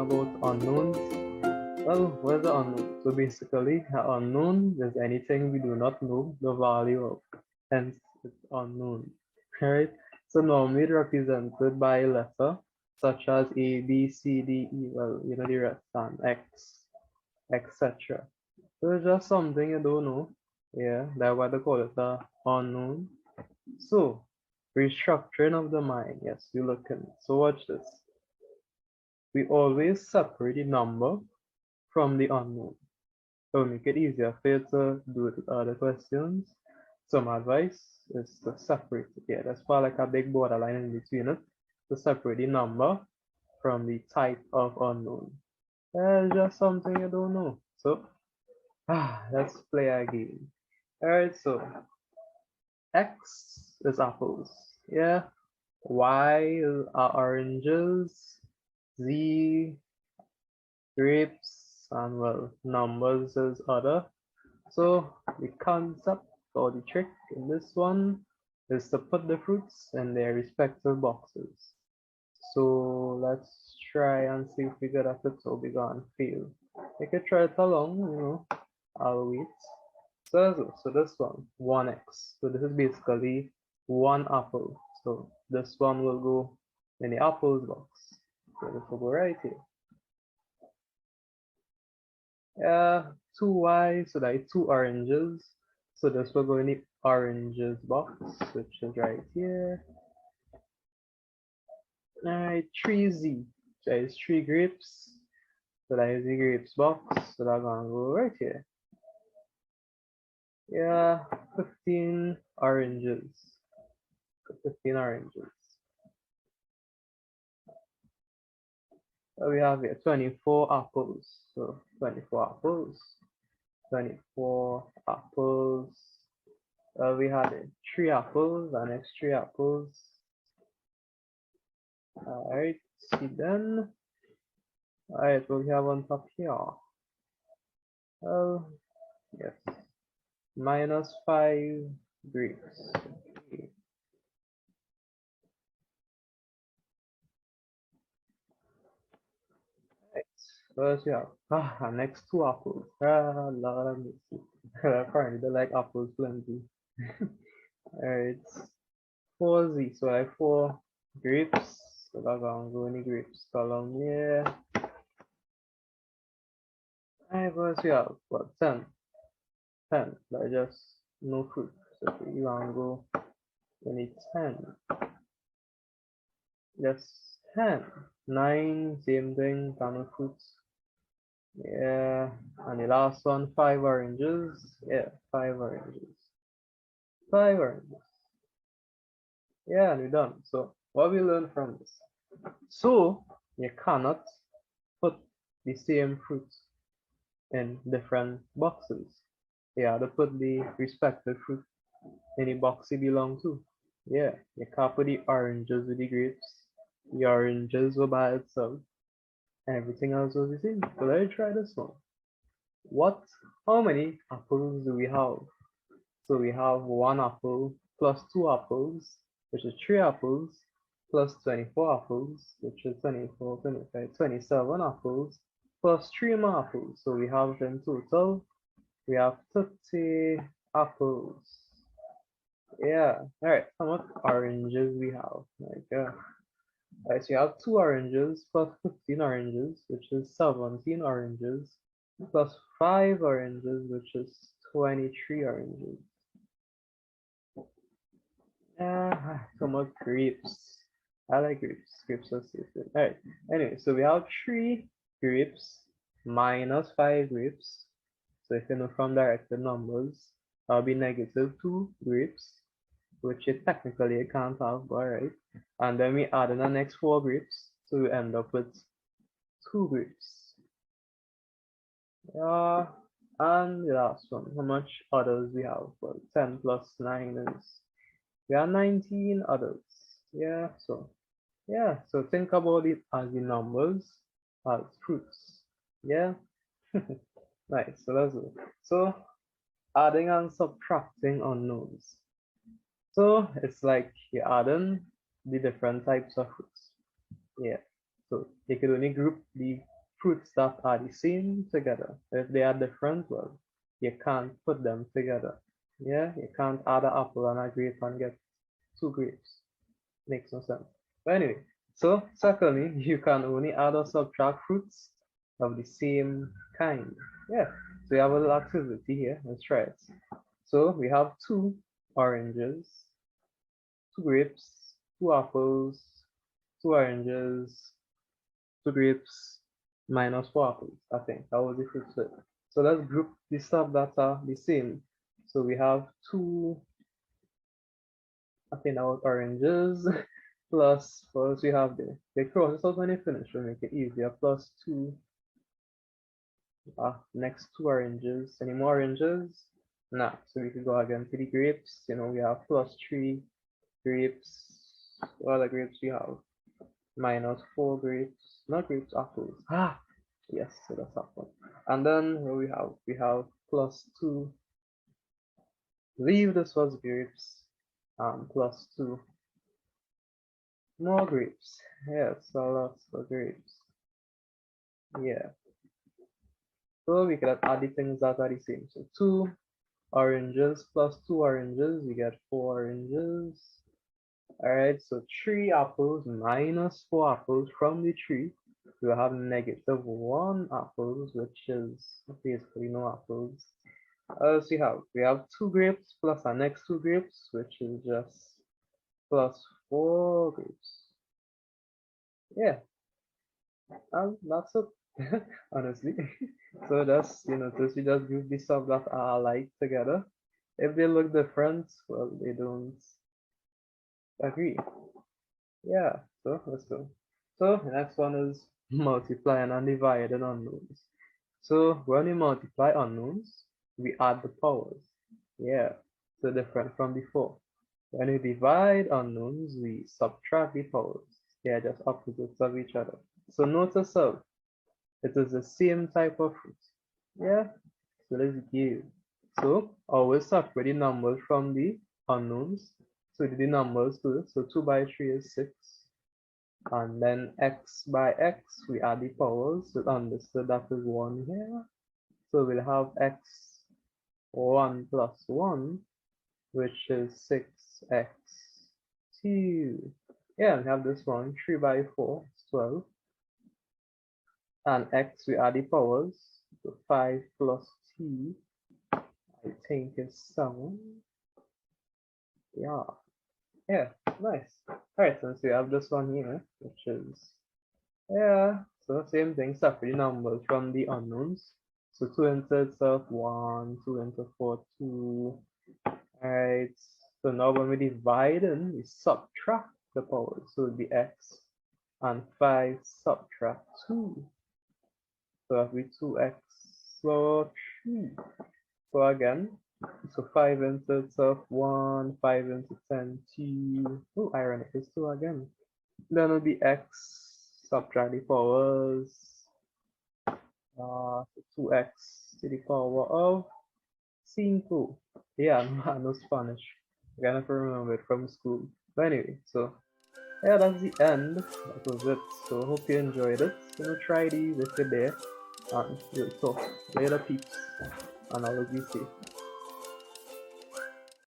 about unknowns. Well, what is the unknown? So basically, an unknown is anything we do not know the value of. Hence, it's unknown. Right? So normally it's represented by a letter such as A, B, C, D, E. Well, you know the rest and X, etc. So it's just something you don't know. Yeah, that's why they call it the unknown. So, restructuring of the mind. Yes, you look in. So watch this. We always separate the number from the unknown. So make it easier for you to do it with other questions. Some advice is to separate it. Yeah, that's why like a big borderline in between it to separate the number from the type of unknown. That's just something you don't know. So let's play a game. Alright, so X is apples. Yeah. Y are oranges. Z grapes, and well, numbers is other. So the concept or the trick in this one is to put the fruits in their respective boxes. So let's try and see if we get at it so we can fail. You can try it along, I'll wait. So this one, 1x. So this is basically one apple. So this one will go in the apples box. So this will go right here. Yeah, 2y, so that is two oranges. So this will go in the oranges box, which is right here. Alright, 3z, that is three grapes. So that is the grapes box, so that's gonna go right here. Yeah, 15 oranges. 15 oranges. So we have here 24 apples. So 24 apples. 24 apples. We had three apples, and next three apples. Alright, see then. Alright, what we have on top here? Well, yes. -5 grapes. Okay. Right. First we have next two apples. Lord of mercy. Apparently they like apples plenty. Alright. 4z. So I have 4 grapes. So that's gonna go in the grapes column here. Alright, first we have what 10. 10. That's just no fruit. So you wanna go in the 10. Yes, 10. 9, same thing, ton of fruits. Yeah, and the last one, 5 oranges. Yeah, 5 oranges. 5 oranges. Yeah, and we're done. So, what we learned from this? So, you cannot put the same fruits in different boxes. You have to put the respective fruit in the box it belongs to. Yeah, you can't put the oranges with the grapes. The oranges will by itself. Everything else was the same. So let's try this one. How many apples do we have? So we have 1 apple plus 2 apples, which is 3 apples, plus 24 apples, which is 24, 25, 27 apples, plus 3 more apples. So we have in total, we have 30 apples. Yeah, all right, how much oranges we have? Right, so you have 2 oranges plus 15 oranges, which is 17 oranges, plus 5 oranges, which is 23 oranges. So much grapes. I like grapes. Grapes are safe. Alright, anyway, so we have 3 grapes minus 5 grapes. So if you know from directed numbers, that'll be -2 grapes, which it technically you can't have, but alright. And then we add in the next 4 grapes, so we end up with 2 grapes. Yeah, and the last one, how much others we have? Well, 10 plus 9 is, we have 19 others. Yeah, so think about it as the numbers as fruits. Yeah, nice. So that's it. So adding and subtracting unknowns. So it's like you're adding the different types of fruits. Yeah. So you can only group the fruits that are the same together. If they are different, well, you can't put them together. Yeah, you can't add an apple and a grape and get two grapes. Makes no sense. But anyway, so secondly, you can only add or subtract fruits of the same kind. Yeah, so we have a little activity here. Let's try it. So we have two oranges, two grapes, two apples, two oranges, two grapes, minus four apples. I think that was the fruit split. So let's group the stuff that are the same. So we have two, I think that was oranges, plus, what we have there? The cross this out when you finish will make it easier. Plus two, next two oranges. Any more oranges? Nah, so we can go again to the grapes. You know, we have plus three grapes. What other grapes we have? Minus four grapes. Not grapes, apples. Yes, so that's apple. And then what we have plus two. Leave this was grapes. Plus two. More grapes. Yes, so lots of grapes. Yeah. So we can add the things that are the same. So two oranges plus two oranges, we get four oranges. Alright, so three apples minus four apples from the tree. We'll have negative one apples, which is basically no apples. Else we have two grapes plus our next two grapes, which is just plus four grapes. Yeah, that's it, honestly. So that's, just we just group the stuff that are alike together. If they look different, well, they don't agree. Yeah, so let's go. So the next one is multiplying and dividing unknowns. So when we multiply unknowns, we add the powers. Yeah, so different from before. When we divide unknowns, we subtract the powers. They are just opposites of each other. So notice how it is the same type of fruit. Yeah, so let's give. So always start with the numbers from the unknowns. So the numbers to it. So 2 by 3 is 6. And then x by x, we add the powers. So understood that is 1 here. So we'll have x1 plus 1, which is 6x2. Yeah, we have this one, 3 by 4 is 12. And x, we add the powers. So 5 plus 2, I think is 7. Yeah. Yeah, nice. Alright, so we have this one here, which is, yeah, so same thing, separate the numbers from the unknowns. So 2 into itself, 1, 2 into 4, 2. Alright, so now when we divide in, we subtract the powers. So it'll be x, and 5 subtract 2. So that'll be 2x, so 3. So again, so 5 into itself, 1, 5 into 10, 2. Oh, ironic, it's 2 again. Then it'll be x, subtract the powers. So 2x to the power of 5. Yeah, I know Spanish. I kind of remember it from school. But anyway, so yeah, that's the end. That was it. So hope you enjoyed it. Try these if you're there. And we'll talk later, peeps. And I will be safe.